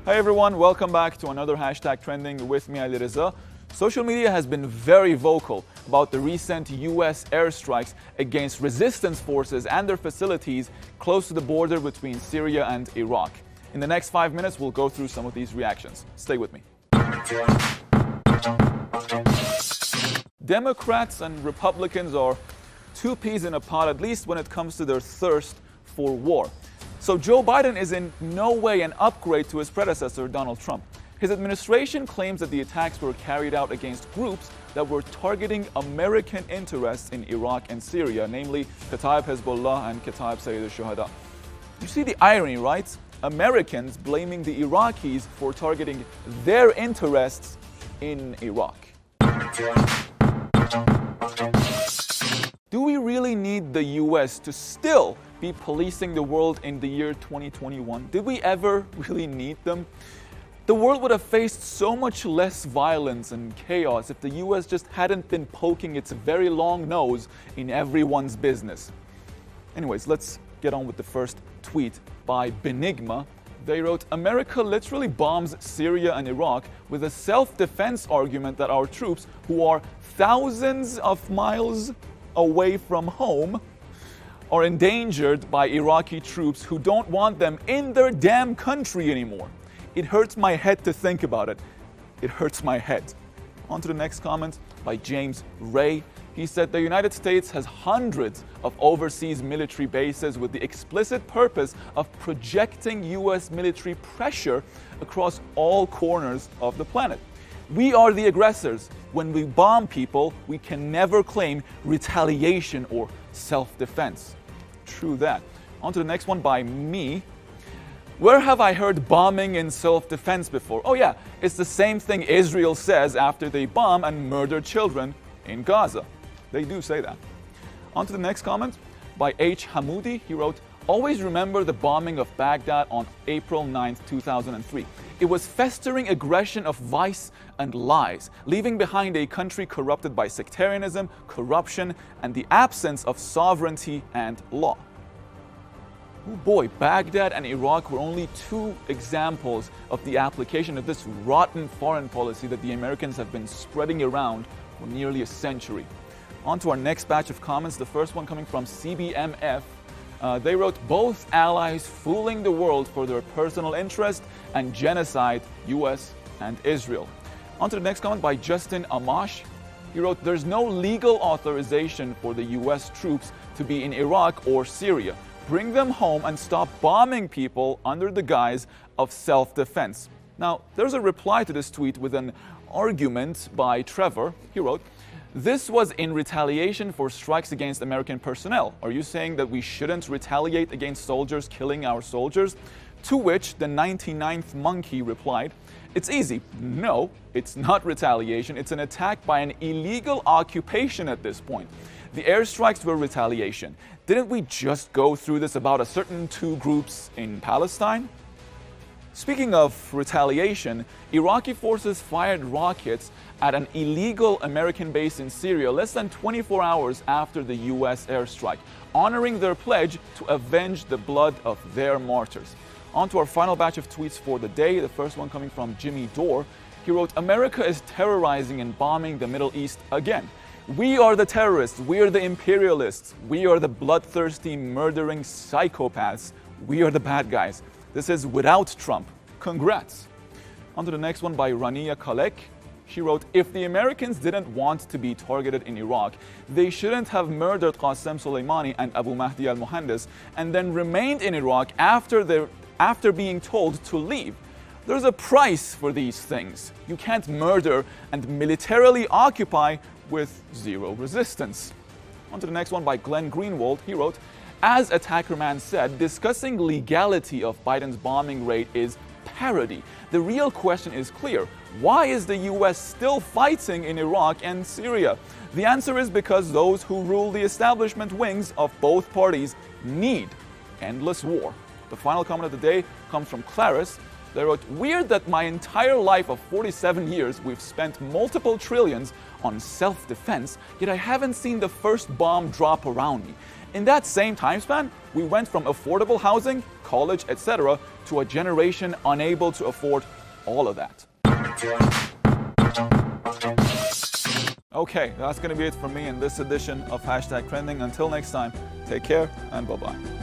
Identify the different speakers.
Speaker 1: Hi everyone, welcome back to another Hashtag Trending with me, Ali Reza. Social media has been very vocal about the recent US airstrikes against resistance forces and their facilities close to the border between Syria and Iraq. In the next 5 minutes, we'll go through some of these reactions. Stay with me. Democrats and Republicans are two peas in a pod, at least when it comes to their thirst for war. So Joe Biden is in no way an upgrade to his predecessor, Donald Trump. His administration claims that the attacks were carried out against groups that were targeting American interests in Iraq and Syria, namely Kataib Hezbollah and Kataib Sayyid al-Shuhada. You see the irony, right? Americans blaming the Iraqis for targeting their interests in Iraq. Do we really need the US to still be policing the world in the year 2021? Did we ever really need them? The world would have faced so much less violence and chaos if the US just hadn't been poking its very long nose in everyone's business. Anyways, let's get on with the first tweet by Benigma. They wrote, America literally bombs Syria and Iraq with a self-defense argument that our troops, who are thousands of miles away from home, are endangered by Iraqi troops who don't want them in their damn country anymore. It hurts my head to think about it. It hurts my head. On to the next comment by James Ray. He said the United States has hundreds of overseas military bases with the explicit purpose of projecting US military pressure across all corners of the planet. We are the aggressors. When we bomb people, we can never claim retaliation or self-defense. True that. On to the next one by me. Where have I heard bombing in self-defense before? Oh yeah, it's the same thing Israel says after they bomb and murder children in Gaza. They do say that. On to the next comment by H. Hamoudi. He wrote, always remember the bombing of Baghdad on April 9th, 2003. It was festering aggression of vice and lies, leaving behind a country corrupted by sectarianism, corruption, and the absence of sovereignty and law. Oh boy, Baghdad and Iraq were only two examples of the application of this rotten foreign policy that the Americans have been spreading around for nearly a century. On to our next batch of comments, the first one coming from CBMF. They wrote, both allies fooling the world for their personal interest and genocide, US and Israel. On to the next comment by Justin Amash. He wrote, there's no legal authorization for the US troops to be in Iraq or Syria. Bring them home and stop bombing people under the guise of self-defense. Now, there's a reply to this tweet with an argument by Trevor. He wrote, this was in retaliation for strikes against American personnel. Are you saying that we shouldn't retaliate against soldiers killing our soldiers? To which the 99th monkey replied, it's easy. No, it's not retaliation. It's an attack by an illegal occupation at this point. The airstrikes were retaliation. Didn't we just go through this about a certain two groups in Palestine? Speaking of retaliation, Iraqi forces fired rockets at an illegal American base in Syria less than 24 hours after the US airstrike, honoring their pledge to avenge the blood of their martyrs. On to our final batch of tweets for the day, the first one coming from Jimmy Dore. He wrote, America is terrorizing and bombing the Middle East again. We are the terrorists, we are the imperialists, we are the bloodthirsty, murdering psychopaths, we are the bad guys. This is without Trump. Congrats. On to the next one by Rania Kalek. She wrote, if the Americans didn't want to be targeted in Iraq, they shouldn't have murdered Qasem Soleimani and Abu Mahdi al-Muhandis and then remained in Iraq after being told to leave. There's a price for these things. You can't murder and militarily occupy with zero resistance. On to the next one by Glenn Greenwald. He wrote, as Attackerman said, discussing legality of Biden's bombing raid is parody. The real question is clear. Why is the US still fighting in Iraq and Syria? The answer is because those who rule the establishment wings of both parties need endless war. The final comment of the day comes from Clarice. They wrote, "Weird that my entire life of 47 years we've spent multiple trillions on self-defense, yet I haven't seen the first bomb drop around me. In that same time span, we went from affordable housing, college, etc., to a generation unable to afford all of that." Okay, that's going to be it for me in this edition of Hashtag Trending. Until next time, take care and bye-bye.